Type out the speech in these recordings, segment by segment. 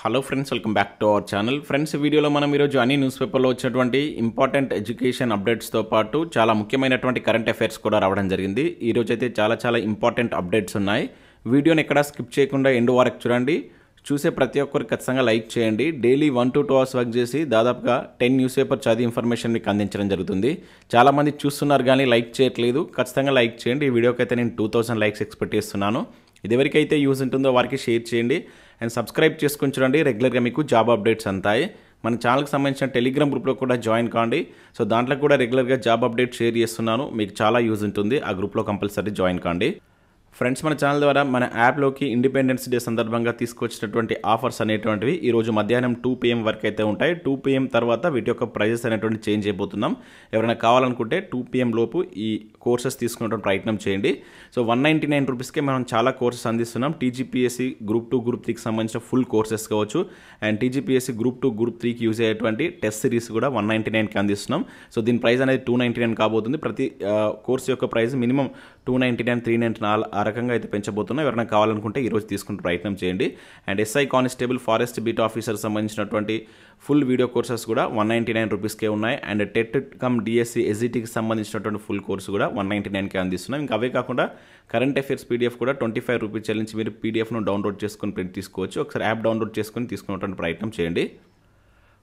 Hello friends, welcome back to our channel. Friends, వీడియోలో మనం ఈరోజు అన్ని న్యూస్ పేపర్లో వచ్చినటువంటి ఇంపార్టెంట్ ఎడ్యుకేషన్ అప్డేట్స్తో పాటు చాలా ముఖ్యమైనటువంటి కరెంట్ అఫైర్స్ కూడా రావడం జరిగింది. ఈరోజు అయితే చాలా ఇంపార్టెంట్ అప్డేట్స్ ఉన్నాయి. వీడియోని ఎక్కడా స్కిప్ చేయకుండా ఎండ్ వరకు చూడండి. చూసే ప్రతి ఒక్కరికి ఖచ్చితంగా లైక్ చేయండి. డైలీ 1 to 2 hours వర్క్ చేసి దాదాపుగా 10 న్యూస్ పేపర్ చదివి ఇన్ఫర్మేషన్ మీకు అందించడం జరుగుతుంది. చాలామంది చూస్తున్నారు కానీ లైక్ చేయట్లేదు. ఖచ్చితంగా లైక్ చేయండి. ఈ వీడియోకి అయితే నేను 2000 లైక్స్ ఎక్స్పెక్ట్ చేస్తున్నాను. ఇది ఎవరికైతే యూజ్ ఉంటుందో వారికి షేర్ చేయండి అండ్ సబ్స్క్రైబ్ చేసుకొని చూడండి. రెగ్యులర్గా మీకు జాబ్ అప్డేట్స్ అంతాయి. మన ఛానల్కి సంబంధించిన టెలిగ్రామ్ గ్రూప్లో కూడా జాయిన్ కాండి. సో దాంట్లో కూడా రెగ్యులర్గా జాబ్ అప్డేట్ షేర్ చేస్తున్నాను. మీకు చాలా యూజ్ ఉంటుంది. ఆ గ్రూప్లో కంపల్సరీ జాయిన్ కాండి. ఫ్రెండ్స్, మన ఛానల్ ద్వారా మన యాప్లోకి ఇండిపెండెన్స్ డే సందర్భంగా తీసుకొచ్చినటువంటి ఆఫర్స్ అనేటువంటివి ఈరోజు మధ్యాహ్నం 2 PM వరకు అయితే ఉంటాయి. 2 PM తర్వాత వీటి యొక్క ప్రైజెస్ అనేటువంటి చేంజ్ అయిపోతున్నాం. ఎవరైనా కావాలనుకుంటే 2 PM లోపు ఈ కోర్సెస్ తీసుకునేటువంటి ప్రయత్నం చేయండి. సో 199 రూపీస్కే మనం చాలా కోర్సెస్ అందిస్తున్నాం. టీజీపీఎస్సీ గ్రూప్ 2 గ్రూప్ 3కి సంబంధించిన ఫుల్ కోర్సెస్ కావచ్చు అండ్ టీజీపీఎస్సీ గ్రూప్ 2 గ్రూప్ 3కి యూజ్ అయ్యేటువంటి టెస్ట్ సిరీస్ కూడా 199కి అందిస్తున్నాం. సో దీని ప్రైస్ అనేది 299 కాబోతుంది. ప్రతి కోర్స్ యొక్క ప్రైస్ మినిమం 299, 399 ఆ రకంగా అయితే పెంచబోతున్నాం. ఎవరైనా కావాలనుకుంటే ఈరోజు తీసుకునే ప్రయత్నం చేయండి. And SI constable, forest beat officer సంబంధించినటువంటి ఫుల్ వీడియో కోర్సెస్ కూడా 199 రూపీస్కే ఉన్నాయి. అండ్ టెట్ కమ్ డిఎస్సి ఎస్జిటికి సంబంధించినటువంటి ఫుల్ కోర్సు కూడా 199కే అందిస్తున్నాం. ఇంకా అవే కాకుండా కరెంట్ అఫైర్స్ పీడిఎఫ్ కూడా 25 రూపీస్ చెల్లించి మీరు పీడిఎఫ్ను డౌన్లోడ్ చేసుకొని ప్రింట్ తీసుకోవచ్చు. ఒకసారి యాప్ డౌన్లోడ్ చేసుకొని తీసుకునేటువంటి ప్రయత్నం చేయండి.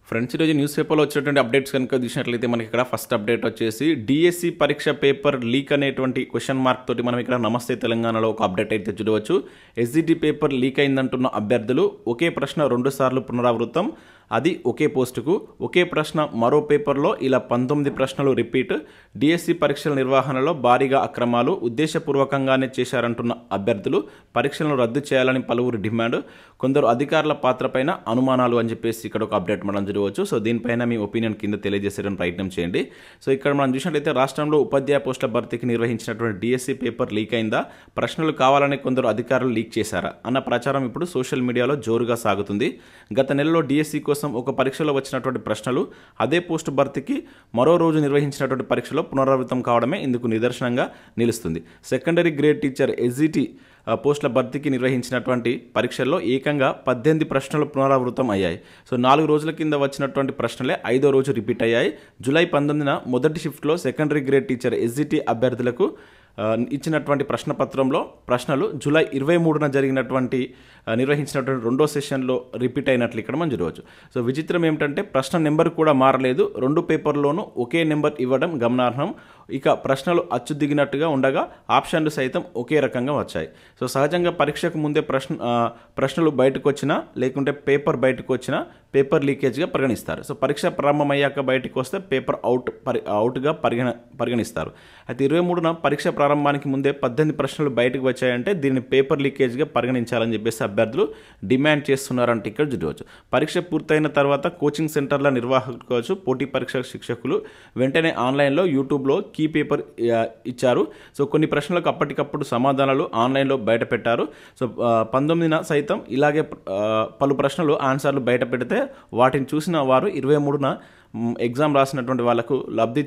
ఫ్రెండ్స్, ఈరోజు న్యూస్ పేపర్లో వచ్చినటువంటి అప్డేట్స్ కనుక చూసినట్లయితే మనకి ఇక్కడ ఫస్ట్ అప్డేట్ వచ్చేసి డిఎస్సి పరీక్ష పేపర్ లీక్ అనేటువంటి క్వశ్చన్ మార్క్ తోటి మనం ఇక్కడ నమస్తే తెలంగాణలో ఒక అప్డేట్ అయితే చూడవచ్చు. ఎస్జిటి పేపర్ లీక్ అయిందంటున్న అభ్యర్థులు ఒకే ప్రశ్న 2 సార్లు పునరావృతం, అది ఒకే పోస్టుకు. ఒకే ప్రశ్న మరో పేపర్లో ఇలా 19 ప్రశ్నలు రిపీట్. డిఎస్సి పరీక్షల నిర్వహణలో భారీగా అక్రమాలు, ఉద్దేశపూర్వకంగానే చేశారంటున్న అభ్యర్థులు. పరీక్షలను రద్దు చేయాలని పలువురు డిమాండ్, కొందరు అధికారుల పాత్రపైన అనుమానాలు అని చెప్పేసి ఇక్కడ ఒక అప్డేట్ మనం చూడవచ్చు. సో దీనిపైన మీ ఒపీనియన్ కింద తెలియజేసేయడానికి ప్రయత్నం చేయండి. సో ఇక్కడ మనం చూసినట్లయితే రాష్ట్రంలో ఉపాధ్యాయ పోస్టుల భర్తీకి నిర్వహించినటువంటి డిఎస్సి పేపర్ లీక్ అయిందా, ప్రశ్నలు కావాలని కొందరు అధికారులు లీక్ చేశారా అన్న ప్రచారం ఇప్పుడు సోషల్ మీడియాలో జోరుగా సాగుతుంది. గత నెలలో డిఎస్సి కోసం ఒక పరీక్షలో వచ్చినటువంటి ప్రశ్నలు అదే పోస్టు భర్తీకి మరో రోజు నిర్వహించినటువంటి పరీక్షలో పునరావృతం కావడమే ఇందుకు నిదర్శనంగా నిలుస్తుంది. సెకండరీ గ్రేడ్ టీచర్ ఎస్జిటి పోస్టుల భర్తీకి నిర్వహించినటువంటి పరీక్షల్లో ఏకంగా 18 ప్రశ్నలు పునరావృతం అయ్యాయి. సో 4 రోజుల కింద వచ్చినటువంటి ప్రశ్నలే 5వ రోజు రిపీట్ అయ్యాయి. జూలై 19న మొదటి షిఫ్ట్లో సెకండరీ గ్రేడ్ టీచర్ ఎస్జిటి అభ్యర్థులకు ఇచ్చినటువంటి ప్రశ్నపత్రంలో ప్రశ్నలు జూలై 23న నిర్వహించినటువంటి 2వ సెషన్లో రిపీట్ అయినట్లు ఇక్కడ మనం చూడవచ్చు. సో విచిత్రం ఏమిటంటే ప్రశ్న నెంబర్ కూడా మారలేదు. 2 పేపర్లోనూ ఒకే నెంబర్ ఇవ్వడం గమనార్హం. ఇక ప్రశ్నలు అచ్చు దిగినట్టుగా ఉండగా ఆప్షన్లు సైతం ఒకే రకంగా వచ్చాయి. సో సహజంగా పరీక్షకు ముందే ప్రశ్నలు బయటకు వచ్చినా లేకుంటే పేపర్ బయటకు వచ్చినా పేపర్ లీకేజ్గా పరిగణిస్తారు. సో పరీక్ష ప్రారంభమయ్యాక బయటకు వస్తే పేపర్ అవుట్గా పరిగణిస్తారు. అయితే 23న పరీక్ష ప్రారంభానికి ముందే 18 ప్రశ్నలు బయటకు వచ్చాయంటే దీన్ని పేపర్ లీకేజ్గా పరిగణించాలని చెప్పేసి అభ్యర్థులు డిమాండ్ చేస్తున్నారంటే ఇక్కడ చూడవచ్చు. పరీక్ష పూర్తయిన తర్వాత కోచింగ్ సెంటర్ల నిర్వాహకులు కావచ్చు, పోటీ పరీక్ష శిక్షకులు వెంటనే ఆన్లైన్లో యూట్యూబ్లో కీ పేపర్ ఇచ్చారు. సో కొన్ని ప్రశ్నలకు అప్పటికప్పుడు సమాధానాలు ఆన్లైన్లో బయట పెట్టారు. సో 19న సైతం ఇలాగే పలు ప్రశ్నలు ఆన్సర్లు బయట పెడితే వాటిని చూసిన వారు 23న ఎగ్జామ్ రాసినటువంటి వాళ్ళకు లబ్ధి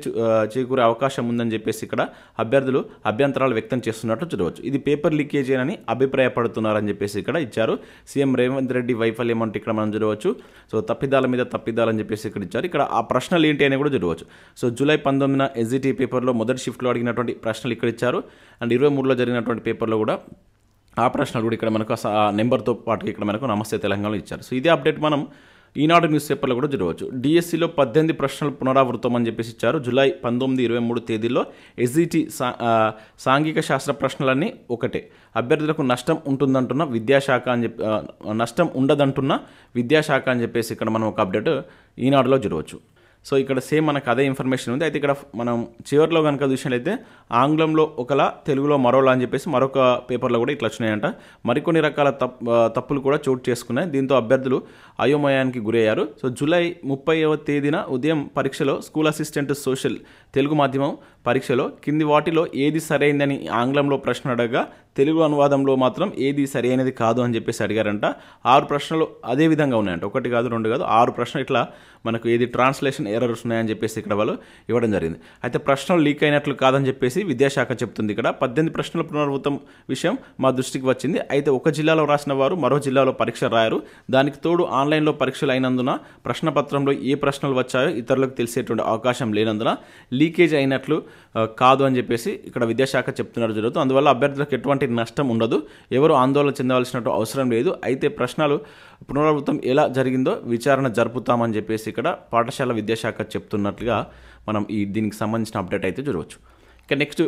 చేకూరే అవకాశం ఉందని చెప్పేసి ఇక్కడ అభ్యర్థులు అభ్యంతరాలు వ్యక్తం చేస్తున్నట్టు చూడవచ్చు. ఇది పేపర్ లీకేజ్ అని అభిప్రాయపడుతున్నారని చెప్పేసి ఇక్కడ ఇచ్చారు. సీఎం రేవంత్ రెడ్డి వైఫల్యం అంటే ఇక్కడ మనం చూడవచ్చు. సో తప్పిదాల మీద తప్పిదాలని చెప్పేసి ఇక్కడ ఇచ్చారు. ఇక్కడ ఆ ప్రశ్నలు ఏంటి అని కూడా చూడవచ్చు. సో జూలై 19న ఎస్జిటి పేపర్లో మొదటి షిఫ్ట్లో అడిగినటువంటి ప్రశ్నలు ఇక్కడ ఇచ్చారు. అండ్ 23లో జరిగినటువంటి పేపర్లో కూడా ఆ ప్రశ్నలు కూడా ఇక్కడ మనకు నెంబర్తో పాటు ఇక్కడ మనకు నమస్తే తెలంగాణలో ఇచ్చారు. సో ఇదే అప్డేట్ మనం ఈనాడు న్యూస్ పేపర్లో కూడా చూడవచ్చు. డిఎస్సిలో 18 ప్రశ్నలు పునరావృతం అని చెప్పేసి ఇచ్చారు. జూలై 19, 23 తేదీల్లో ఎస్జిటి సాంఘిక శాస్త్ర ప్రశ్నలన్నీ ఒకటే. అభ్యర్థులకు నష్టం ఉంటుందంటున్న విద్యాశాఖ నష్టం ఉండదంటున్న విద్యాశాఖ అని చెప్పేసి ఇక్కడ మనం ఒక అప్డేట్ ఈనాడులో చూడవచ్చు. సో ఇక్కడ సేమ్ మనకు అదే ఇన్ఫర్మేషన్ ఉంది. అయితే ఇక్కడ మనం చివరిలో కనుక చూసినట్లయితే ఆంగ్లంలో ఒకలా, తెలుగులో మరోలా అని చెప్పేసి మరొక పేపర్లో కూడా ఇట్లా వచ్చినాయంట. మరికొన్ని రకాల తప్పులు కూడా చోటు చేసుకున్నాయి. దీంతో అభ్యర్థులు అయోమయానికి గురయ్యారు. సో జూలై 30వ తేదీన ఉదయం పరీక్షలో స్కూల్ అసిస్టెంట్ సోషల్ తెలుగు మాధ్యమం పరీక్షలో కింది వాటిలో ఏది సరైందని ఆంగ్లంలో ప్రశ్న అడగగా తెలుగు అనువాదంలో మాత్రం ఏది సరైనది కాదు అని చెప్పేసి అడిగారంట. 6 ప్రశ్నలు అదే విధంగా ఉన్నాయంట, 1 కాదు 2 కాదు 6 ప్రశ్నలు ఇట్లా మనకు ఏది ట్రాన్స్లేషన్ ఎర్రర్స్ ఉన్నాయని చెప్పేసి ఇక్కడ వాళ్ళు ఇవ్వడం జరిగింది. అయితే ప్రశ్నలు లీక్ అయినట్లు కాదని చెప్పేసి విద్యాశాఖ చెప్తుంది. ఇక్కడ 18 ప్రశ్నల పునరావృతం విషయం మా దృష్టికి వచ్చింది. అయితే ఒక జిల్లాలో రాసిన వారు మరో జిల్లాలో పరీక్ష రాయరు. దానికి తోడు ఆన్లైన్లో పరీక్షలు అయినందున ప్రశ్నపత్రంలో ఏ ప్రశ్నలు వచ్చాయో ఇతరులకు తెలిసేటువంటి అవకాశం లేనందున లీకేజ్ అయినట్లు కాదు అని చెప్పేసి ఇక్కడ విద్యాశాఖ చెప్తున్నారు జరుగుతుంది. అందువల్ల అభ్యర్థులకు ఎటువంటి నష్టం ఉండదు, ఎవరు ఆందోళన చెందవలసినట్టు అవసరం లేదు. అయితే ప్రశ్నలు పునరావృతం ఎలా జరిగిందో విచారణ జరుపుతామని చెప్పేసి ఇక్కడ పాఠశాల విద్యాశాఖ చెప్తున్నట్లుగా మనం దీనికి సంబంధించిన అప్డేట్ అయితే చూడవచ్చు. ఇక నెక్స్ట్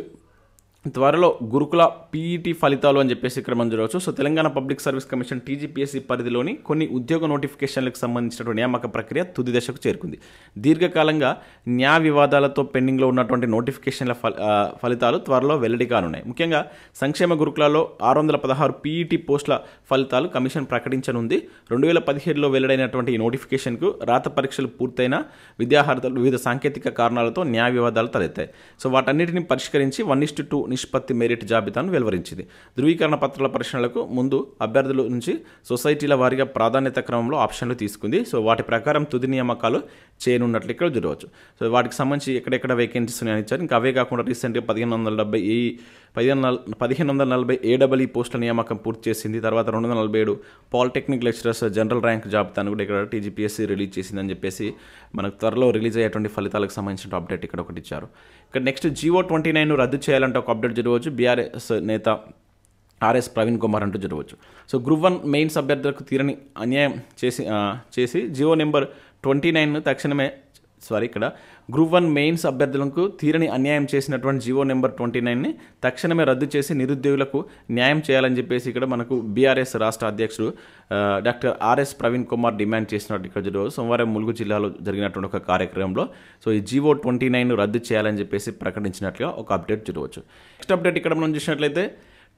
త్వరలో గురుకుల పీఈటీ ఫలితాలు అని చెప్పేసి ఇక్కడ మనం చూడవచ్చు. So Telangana public service commission TGPSC పరిధిలోని కొన్ని ఉద్యోగ నోటిఫికేషన్లకు సంబంధించినటువంటి నియామక ప్రక్రియ తుది దశకు చేరుకుంది. దీర్ఘకాలంగా న్యాయ వివాదాలతో పెండింగ్లో ఉన్నటువంటి నోటిఫికేషన్ల ఫలితాలు త్వరలో వెల్లడి కానున్నాయి. ముఖ్యంగా సంక్షేమ గురుకులలో 616 పీఈటీ పోస్టుల ఫలితాలు కమిషన్ ప్రకటించనుంది. 2017లో వెల్లడైనటువంటి ఈ నోటిఫికేషన్కు రాత పరీక్షలు పూర్తయిన విద్యార్థులు వివిధ సాంకేతిక కారణాలతో న్యాయ వివాదాలు తలెత్తాయి. సో వాటన్నిటిని పరిష్కరించి 1:2 నిష్పత్తి మెరిట్ జాబితాను వెలువరించింది. ధృవీకరణ పత్రాల పరిశీలనలకు ముందు అభ్యర్థుల నుంచి సొసైటీల వారీగా ప్రాధాన్యత క్రమంలో ఆప్షన్లు తీసుకుంది. సో వాటి ప్రకారం తుది నియామకాలు చేయనున్నట్లు ఇక్కడ చూడవచ్చు. సో వాటికి సంబంధించి ఎక్కడెక్కడ వేకెన్సీస్ ఉన్నాయని ఇచ్చారు. ఇంకా అవే కాకుండా రీసెంట్గా 1540 ఏడబ్ల్యూ పోస్టుల నియామకం పూర్తి చేసింది. తర్వాత 247 పాలిటెక్నిక్ లెక్చరర్స్ జనరల్ ర్యాంక్ జాబితాను కూడా ఇక్కడ టీజీపీఎస్సీ రిలీజ్ చేసిందని చెప్పేసి మనకు త్వరలో రిలీజ్ అయ్యేటువంటి ఫలితాలకు సంబంధించిన అప్డేట్ ఇక్కడ ఒకటి ఇచ్చారు. ఇక్కడ నెక్స్ట్ GO 29 రద్దు చేయాలంటే ఒక అప్డేట్ జరగవచ్చు. బీఆర్ఎస్ నేత ఆర్ఎస్ ప్రవీణ్ కుమార్ అంటూ జరగవచ్చు. సో గ్రూప్ 1 మెయిన్స్ అభ్యర్థులకు తీరని అన్యాయం చేసి GO నెంబర్ 29 తక్షణమే ఇక్కడ గ్రూప్ 1 మెయిన్స్ అభ్యర్థులకు తీరని అన్యాయం చేసినటువంటి GO నెంబర్ 29ని తక్షణమే రద్దు చేసి నిరుద్యోగులకు న్యాయం చేయాలని చెప్పేసి ఇక్కడ మనకు బీఆర్ఎస్ రాష్ట్ర అధ్యక్షుడు doctor RS Praveen Kumar demand చేసినట్టు ఇక్కడ జరగవచ్చు. సోమవారం ములుగు జిల్లాలో జరిగినటువంటి ఒక కార్యక్రమంలో సో ఈ GO 29 రద్దు చేయాలని చెప్పేసి ప్రకటించినట్లుగా ఒక అప్డేట్ జరగవచ్చు. నెక్స్ట్ అప్డేట్ ఇక్కడ మనం చూసినట్లయితే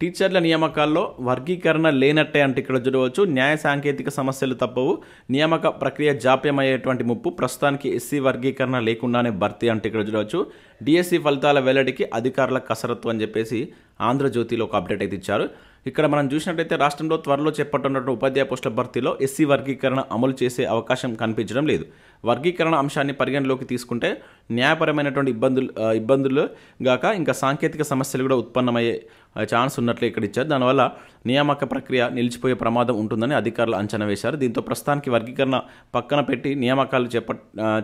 టీచర్ల నియామకాల్లో వర్గీకరణ లేనట్టే అంటే ఇక్కడ చూడవచ్చు. న్యాయ సాంకేతిక సమస్యలు తప్పవు, నియామక ప్రక్రియ జాప్యమయ్యేటువంటి ముప్పు, ప్రస్తుతానికి ఎస్సీ వర్గీకరణ లేకుండానే భర్తీ అంటే ఇక్కడ చూడవచ్చు. డిఎస్సి ఫలితాల వెల్లడికి అధికారుల కసరత్తు అని చెప్పేసి ఆంధ్రజ్యోతిలో ఒక అప్డేట్ అయితే ఇచ్చారు. ఇక్కడ మనం చూసినట్లయితే రాష్ట్రంలో త్వరలో చేపట్టనున్న ఉపాధ్యాయ పోస్టుల భర్తీలో ఎస్సీ వర్గీకరణ అమలు చేసే అవకాశం కనిపించడం లేదు. వర్గీకరణ అంశాన్ని పరిగణలోకి తీసుకుంటే న్యాయపరమైనటువంటి ఇబ్బందులు గాక ఇంకా సాంకేతిక సమస్యలు కూడా ఉత్పన్నమయ్యే ఛాన్స్ ఉన్నట్లు ఇక్కడ ఇచ్చారు. దానివల్ల నియామక ప్రక్రియ నిలిచిపోయే ప్రమాదం ఉంటుందని అధికారులు అంచనా వేశారు. దీంతో ప్రస్తుతానికి వర్గీకరణ పక్కన పెట్టి నియామకాలు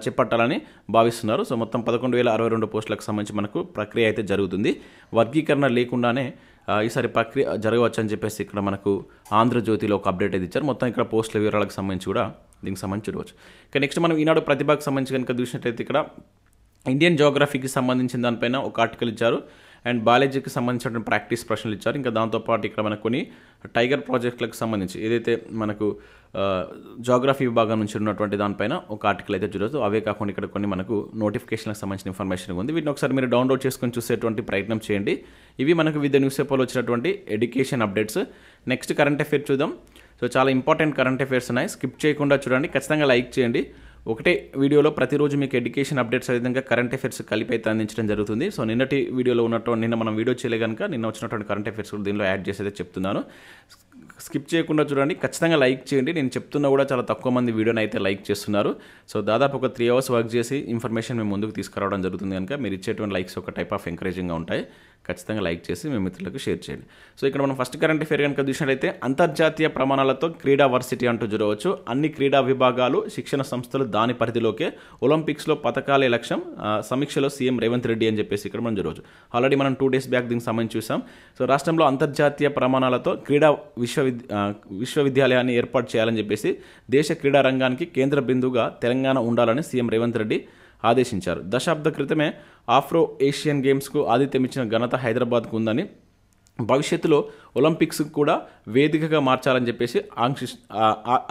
చేపట్టాలని భావిస్తున్నారు. సో మొత్తం 11,062 పోస్టులకు సంబంధించి మనకు ప్రక్రియ అయితే జరుగుతుంది. వర్గీకరణ లేకుండానే ఈసారి ప్రక్రియ జరగవచ్చు అని చెప్పేసి ఇక్కడ మనకు ఆంధ్రజ్యోతిలో ఒక అప్డేట్ అయితే ఇచ్చారు. మొత్తం ఇక్కడ పోస్టుల వివరాలకు సంబంధించి కూడా దీనికి సంబంధించి చూడవచ్చు. ఇక నెక్స్ట్ మనం ఈనాడు ప్రతిభకు సంబంధించి కనుక చూసినట్లయితే ఇక్కడ ఇండియన్ జియోగ్రఫీకి సంబంధించిన దానిపైన ఒక ఆర్టికల్ ఇచ్చారు అండ్ బయాలజీకి సంబంధించిన ప్రాక్టీస్ ప్రశ్నలు ఇచ్చారు. ఇంకా దాంతోపాటు ఇక్కడ మనకు కొన్ని టైగర్ ప్రాజెక్టులకు సంబంధించి ఏదైతే మనకు జాగ్రఫీ విభాగం నుంచి ఉన్నటువంటి దానిపైన ఒక ఆర్టికల్ అయితే చూడవచ్చు. అవే కాకుండా ఇక్కడ కొన్ని మనకు నోటిఫికేషన్లకు సంబంధించిన ఇన్ఫర్మేషన్ ఉంది. వీటిని ఒకసారి మీరు డౌన్లోడ్ చేసుకొని చూసేటువంటి ప్రయత్నం చేయండి. ఇవి మనకు వివిధ న్యూస్ పేపర్లో వచ్చినటువంటి education updates. Next current affair చూద్దాం. సో చాలా ఇంపార్టెంట్ కరెంట్ అఫైర్స్ ఉన్నాయి, స్కిప్ చేయకుండా చూడండి, ఖచ్చితంగా లైక్ చేయండి. ఒకటే వీడియోలో ప్రతిరోజు మీకు ఎడ్యుకేషన్ అప్డేట్స్ విధంగా కరెంట్ అఫైర్స్ కలిపి అయితే అందించడం జరుగుతుంది. సో నిన్నటి వీడియోలో ఉన్నటువంటి నిన్న మనం వీడియో చేయలే కనుక నిన్న వచ్చినటువంటి కరెంట్ అఫైర్స్ కూడా దీనిలో యాడ్ చేసేది చెప్తున్నాను. స్కిప్ చేయకుండా చూడండి, ఖచ్చితంగా లైక్ చేయండి. నేను చెప్తున్నా కూడా చాలా తక్కువ మంది వీడియోని అయితే లైక్ చేస్తున్నారు. సో దాదాపు ఒక 3 hours వర్క్ చేసి ఇన్ఫర్మేషన్ మేము ముందుకు తీసుకురావడం జరుగుతుంది కనుక మీరు ఇచ్చేటువంటి లైక్స్ ఒక టైప్ ఆఫ్ ఎంకరేజింగ్గా ఉంటాయి. ఖచ్చితంగా లైక్ చేసి మీ మిత్రులకు షేర్ చేయండి. సో ఇక్కడ మనం ఫస్ట్ కరెంట్ అఫైర్ కనుక చూసినట్లయితే అంతర్జాతీయ ప్రమాణాలతో క్రీడా వర్సిటీ అంటూ చూడవచ్చు. అన్ని క్రీడా విభాగాలు శిక్షణ సంస్థలు దాని పరిధిలోకే ఒలింపిక్స్లో పథకాలే లక్ష్యం, సమీక్షలో సీఎం రేవంత్ రెడ్డి అని చెప్పేసి ఇక్కడ మనం చూడవచ్చు. ఆల్రెడీ మనం 2 days బ్యాక్ దీనికి సంబంధించి చూసాం. సో రాష్ట్రంలో అంతర్జాతీయ ప్రమాణాలతో క్రీడా విశ్వవిద్యాలయాన్ని ఏర్పాటు చేయాలని చెప్పేసి దేశ క్రీడా రంగానికి కేంద్ర బిందువుగా తెలంగాణ ఉండాలని సీఎం రేవంత్ రెడ్డి ఆదేశించారు. దశాబ్ద క్రితమే ఆఫ్రో ఏషియన్ గేమ్స్కు ఆతిథ్యం ఇచ్చిన ఘనత హైదరాబాద్కు ఉందని, భవిష్యత్తులో ఒలింపిక్స్ కూడా వేదికగా మార్చాలని చెప్పేసి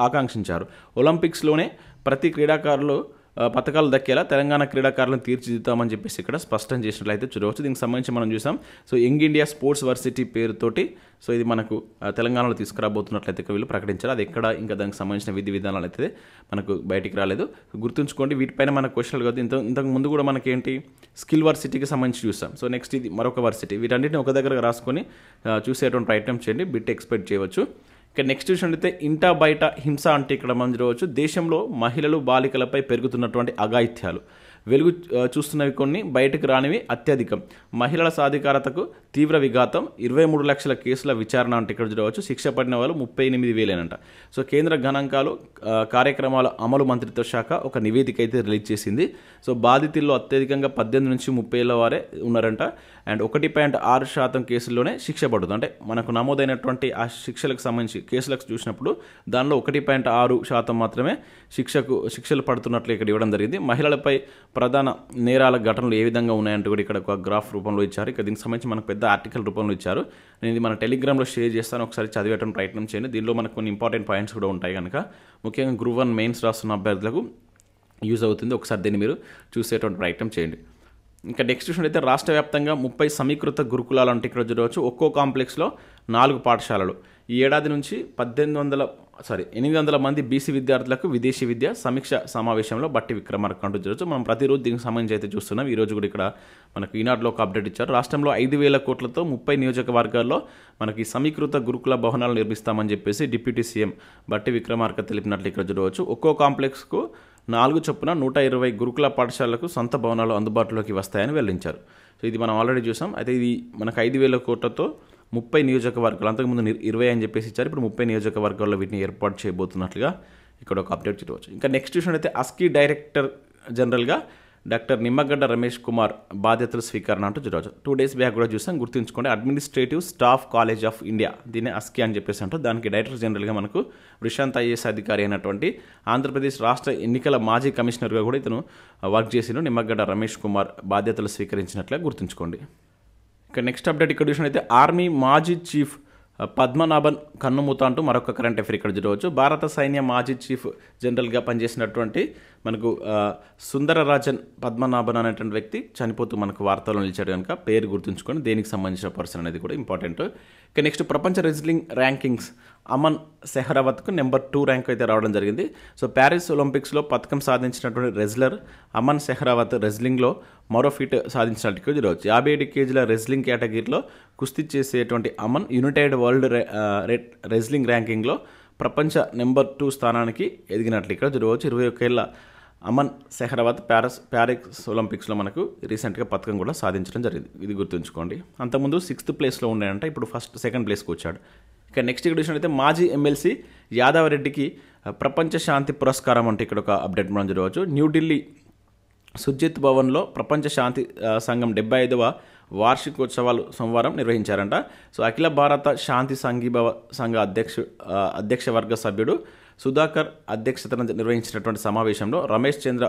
ఆకాంక్షించారు. ఒలింపిక్స్లోనే ప్రతి క్రీడాకారులు పథకాలు దక్కేలా తెలంగాణ క్రీడాకారులను తీర్చిదిద్దామని చెప్పేసి ఇక్కడ స్పష్టం చేసినట్లయితే చూడవచ్చు. దీనికి సంబంధించి మనం చూసాం. So young India sports varsity పేరుతోటి సో ఇది మనకు తెలంగాణలో తీసుకురాబోతున్నట్లయితే వీళ్ళు ప్రకటించారు. అది ఎక్కడ ఇంకా దానికి సంబంధించిన విధి విధానాలు అయితే మనకు బయటికి రాలేదు. గుర్తుంచుకోండి, వీటిపైన మనకు క్వశ్చన్లు కాదు. ఇంతకు ముందు కూడా మనకేంటి స్కిల్ వర్సిటీకి సంబంధించి చూసాం. సో నెక్స్ట్ ఇది మరొక వర్సిటీ. వీటన్నిటిని ఒక దగ్గర రాసుకొని చూసేటువంటి ప్రయత్నం చేయండి, బిట్ ఎక్స్పెక్ట్ చేయవచ్చు. ఇక నెక్స్ట్ చూసినట్లయితే ఇంటా బయట హింస అంటే ఇక్కడ మనం చూడవచ్చు. దేశంలో మహిళలు బాలికలపై పెరుగుతున్నటువంటి అఘాయిత్యాలు వెలుగు చూస్తున్నవి కొన్ని, బయటకు రానివి అత్యధికం. మహిళల సాధికారతకు తీవ్ర విఘాతం. 23 లక్షల కేసుల విచారణ అంటే ఇక్కడ చూడవచ్చు. శిక్ష పడిన వాళ్ళు 38,000 సో కేంద్ర గణాంకాలు కార్యక్రమాల అమలు మంత్రిత్వ శాఖ ఒక నివేదిక అయితే రిలీజ్ చేసింది. సో బాధితుల్లో అత్యధికంగా 18 నుంచి 30 ఏళ్ల వారే ఉన్నారంట. అండ్ 1.6% కేసుల్లోనే శిక్ష పడుతుంది. అంటే మనకు నమోదైనటువంటి ఆ శిక్షలకు సంబంధించి కేసులకు చూసినప్పుడు దానిలో 1.6% మాత్రమే శిక్షలు పడుతున్నట్లు ఇక్కడ ఇవ్వడం జరిగింది. మహిళలపై ప్రధాన నేరాల ఘటనలు ఏ విధంగా ఉన్నాయంటూ కూడా ఇక్కడ ఒక గ్రాఫ్ రూపంలో ఇచ్చారు. ఇక దీనికి సంబంధించి మనకు పెద్ద ఆర్టికల్ రూపంలో ఇచ్చారు. నేను ఇది మన టెలిగ్రామ్లో షేర్ చేస్తాను, ఒకసారి చదివేయడం ప్రయత్నం చేయండి. దీనిలో మనకు కొన్ని ఇంపార్టెంట్ పాయింట్స్ కూడా ఉంటాయి కనుక ముఖ్యంగా గ్రూప్ 1 మెయిన్స్ రాస్తున్న అభ్యర్థులకు యూజ్ అవుతుంది. ఒకసారి దీన్ని మీరు చూసేటువంటి ప్రయత్నం చేయండి. ఇంకా నెక్స్ట్ చూసినట్లయితే రాష్ట్ర వ్యాప్తంగా 30 సమీకృత గురుకులాలు అంటే ఇక్కడ చూడవచ్చు. ఒక్కో కాంప్లెక్స్లో 4 పాఠశాలలు. ఈ ఏడాది నుంచి 800 మంది బీసీ విద్యార్థులకు విదేశీ విద్య సమీక్ష సమావేశంలో బట్టి విక్రమార్క అంటూ చూడవచ్చు. మనం ప్రతిరోజు దీనికి సంబంధించి అయితే చూస్తున్నాం. ఈరోజు కూడా ఇక్కడ మనకు ఈనాడులో ఒక అప్డేట్ ఇచ్చారు. రాష్ట్రంలో 5,000 కోట్లతో 30 నియోజకవర్గాల్లో మనకి సమీకృత గురుకుల భవనాలు నిర్మిస్తామని చెప్పేసి డిప్యూటీ సీఎం బట్టి విక్రమార్క తెలిపినట్లు ఇక్కడ చూడవచ్చు. ఒక్కో కాంప్లెక్స్కు 4 చొప్పున 120 గురుకుల పాఠశాలలకు సొంత భవనాలు అందుబాటులోకి వస్తాయని వెల్లడించారు. సో ఇది మనం ఆల్రెడీ చూసాం. అయితే ఇది మనకు 5,000 కోట్లతో 30 నియోజకవర్గాలు, అంతకుముందు 20 అని చెప్పేసి ఇచ్చారు. ఇప్పుడు 30 నియోజకవర్గాల్లో వీటిని ఏర్పాటు చేయబోతున్నట్లుగా ఇక్కడ ఒక అప్డేట్ చూడవచ్చు. ఇంకా నెక్స్ట్ చూసినట్లయితే అస్కీ డైరెక్టర్ జనరల్గా డాక్టర్ నిమ్మగడ్డ రమేష్ కుమార్ బాధ్యతల స్వీకరణ అంటూ చూడవచ్చు. 2 days బ్యాక్ కూడా చూసాం, గుర్తుంచుకోండి. Administrative staff college of India, దీన్ని అస్కీ అని చెప్పేసి అంటారు. దానికి డైరెక్టర్ జనరల్గా మనకు ప్రశాంత్ ఐఏఎస్ అధికారి అయినటువంటి ఆంధ్రప్రదేశ్ రాష్ట్ర ఎన్నికల మాజీ కమిషనర్గా కూడా ఇతను వర్క్ చేసిన నిమ్మగడ్డ రమేష్ కుమార్ బాధ్యతలు స్వీకరించినట్లుగా గుర్తుంచుకోండి. ఇక నెక్స్ట్ అప్డేట్ ఇక్కడ చూసినట్లయితే ఆర్మీ మాజీ చీఫ్ పద్మనాభన్ కన్నుమూత అంటూ మరొక కరెంట్ అఫేర్ ఇక్కడ చూడవచ్చు. భారత సైన్య మాజీ చీఫ్ జనరల్గా పనిచేసినటువంటి మనకు సుందరరాజన్ పద్మనాభన్ అనేటువంటి వ్యక్తి చనిపోతూ మనకు వార్తల్లో నిలిచాడు కనుక పేరు గుర్తుంచుకొని దేనికి సంబంధించిన పర్సన్ అనేది కూడా ఇంపార్టెంట్. ఇక నెక్స్ట్ ప్రపంచ రెజ్లింగ్ ర్యాంకింగ్స్ అమన్ సెహ్రావత్కు నెంబర్ 2 ర్యాంక్ అయితే రావడం జరిగింది. సో ప్యారిస్ ఒలింపిక్స్లో పథకం సాధించినటువంటి రెజ్లర్ అమన్ సెహ్రావత్ రెజ్లింగ్లో మరో ఫీట్ సాధించినట్టు చూడవచ్చు. 57 కేజీల రెజ్లింగ్ కేటగిరీలో కుస్తీ చేసేటువంటి అమన్ యునైటెడ్ వరల్డ్ రెజ్లింగ్ ర్యాంకింగ్లో ప్రపంచ నెంబర్ 2 స్థానానికి ఎదిగినట్లు ఇక్కడ చూడవచ్చు. 21 ఏళ్ల అమన్ సెహ్రావత్ ప్యారిస్ ఒలింపిక్స్లో మనకు రీసెంట్గా పథకం కూడా సాధించడం జరిగింది. ఇది గుర్తుంచుకోండి. అంతకుముందు 6th ప్లేస్లో ఉండేనంట, ఇప్పుడు 2nd ప్లేస్కి వచ్చాడు. ఇక నెక్స్ట్ ఇక్కడ చూసినట్లయితే మాజీ ఎమ్మెల్సీ యాదవ్ రెడ్డికి ప్రపంచ శాంతి పురస్కారం అంటే ఇక్కడ ఒక అప్డేట్ మనం చూడవచ్చు. న్యూఢిల్లీ సుజిత్ భవన్లో ప్రపంచ శాంతి సంఘం 75వ వార్షికోత్సవాలు సోమవారం నిర్వహించారంట. సో అఖిల భారత శాంతి సంఘీభావ సంఘ అధ్యక్ష వర్గ సభ్యుడు సుధాకర్ అధ్యక్షతన నిర్వహించినటువంటి సమావేశంలో రమేష్ చంద్ర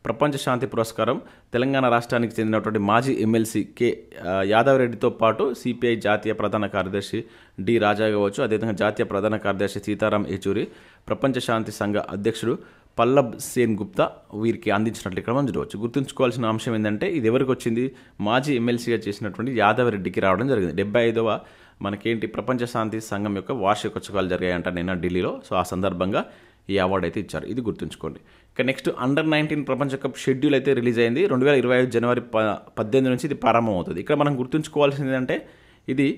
ప్రపంచ శాంతి పురస్కారం తెలంగాణ రాష్ట్రానికి చెందినటువంటి మాజీ ఎమ్మెల్సీ కె యాదవ్ రెడ్డితో పాటు సిపిఐ జాతీయ ప్రధాన కార్యదర్శి డి రాజా కావచ్చు, అదేవిధంగా జాతీయ ప్రధాన కార్యదర్శి సీతారాం యేచూరి, ప్రపంచ శాంతి సంఘ అధ్యక్షుడు పల్లబ్ సేన్ గుప్తా వీరికి అందించినట్లు ఇక్కడ మనం చూడవచ్చు. గుర్తుంచుకోవాల్సిన అంశం ఏంటంటే ఇది ఎవరికి వచ్చింది, మాజీ ఎమ్మెల్సీగా చేసినటువంటి యాదవ్ రెడ్డికి రావడం జరిగింది. 75వ మనకేంటి ప్రపంచ శాంతి సంఘం యొక్క వార్షికోత్సవాలు జరిగాయంట నిన్న ఢిల్లీలో. సో ఆ సందర్భంగా ఈ అవార్డు అయితే ఇచ్చారు. ఇది గుర్తుంచుకోండి. ఇక నెక్స్ట్ అండర్-19 ప్రపంచ కప్ షెడ్యూల్ అయితే రిలీజ్ అయింది. 2025 జనవరి 18 నుంచి ఇది ప్రారంభమవుతుంది. ఇక్కడ మనం గుర్తుంచుకోవాల్సింది ఏంటంటే ఇది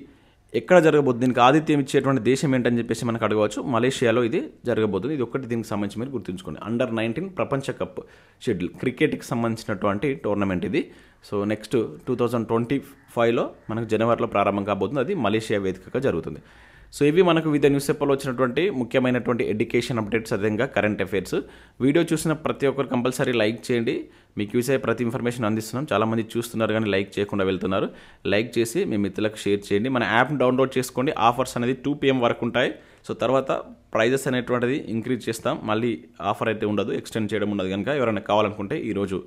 ఎక్కడ జరగబోతుంది, దీనికి ఆతిథ్యం ఇచ్చేటువంటి దేశం ఏంటని చెప్పేసి మనకు అడగవచ్చు. మలేషియాలో ఇది జరగబోతుంది. ఇది ఒక్కటి దీనికి సంబంధించి మీరు గుర్తుంచుకోండి. అండర్-19 ప్రపంచ కప్ షెడ్యూల్ క్రికెట్కి సంబంధించినటువంటి టోర్నమెంట్ ఇది. సో నెక్స్ట్ 2025లో మనకు జనవరిలో ప్రారంభం కాబోతుంది. అది మలేషియా వేదికగా జరుగుతుంది. సో ఇవి మనకు వివిధ న్యూస్ పేపర్లో వచ్చినటువంటి ముఖ్యమైనటువంటి ఎడ్యుకేషన్ అప్డేట్స్, అదేవిధంగా కరెంట్ అఫైర్స్. వీడియో చూసిన ప్రతి ఒక్కరు కంపల్సరీ లైక్ చేయండి. మీకు యూస్ అయ్యే ప్రతి ఇన్ఫర్మేషన్ అందిస్తున్నాం. చాలామంది చూస్తున్నారు కానీ లైక్ చేయకుండా వెళ్తున్నారు. లైక్ చేసి మీ మిత్రులకు షేర్ చేయండి. మన యాప్ని డౌన్లోడ్ చేసుకోండి. ఆఫర్స్ అనేది 2 PM వరకు ఉంటాయి. సో తర్వాత ప్రైజెస్ అనేటువంటిది ఇంక్రీజ్ చేస్తాం. మళ్ళీ ఆఫర్ అయితే ఉండదు, ఎక్స్టెండ్ చేయడం ఉండదు. కనుక ఎవరైనా కావాలనుకుంటే ఈరోజు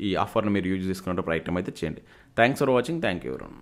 ఈ ఆఫర్ని మీరు యూజ్ చేసుకునే ప్రయత్నం అయితే చేయండి. Thanks for watching. Thank you ఎవరైనా.